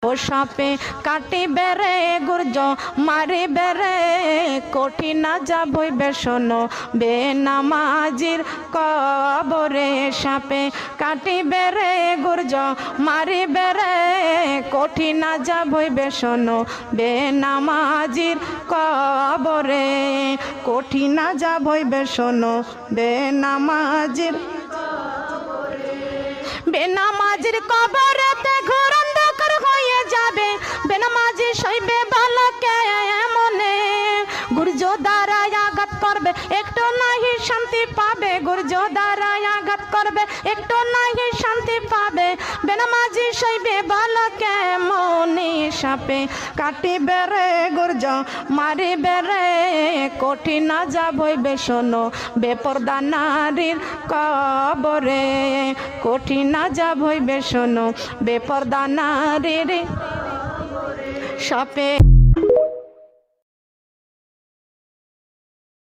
ও সাপে কাটিবে রে গুর্জ মারিবে রে কঠিন যাবই বেসন বেনামাজির কবরে। সাপে কাটিবে রে গুর্জ মারিবে রে কঠিন যাবই বেসন বেনামাজির কবরে। কঠিন যাবই বেসন বেনামাজির বেনামাজির কবরেতে ঘোর অন্ধকার হয়ে যাবে। বেনামাজি সইবে বালকে মনে গুর্জ দ্বারায় আঘাত করবে একটু নাহি শান্তি পাবে। গুর্জ দ্বারায় আঘাত করবে একটু নাহি শান্তি পাবে। বেনামাজি সইবে বালকে মনে সাপে কাটিবে রে গুর্জ মারিবে রে কঠিন যাবই বেসন বেপরদা নারীর কবরে। কঠিন যাবই বেসন বেপরদা নারীর সাপে।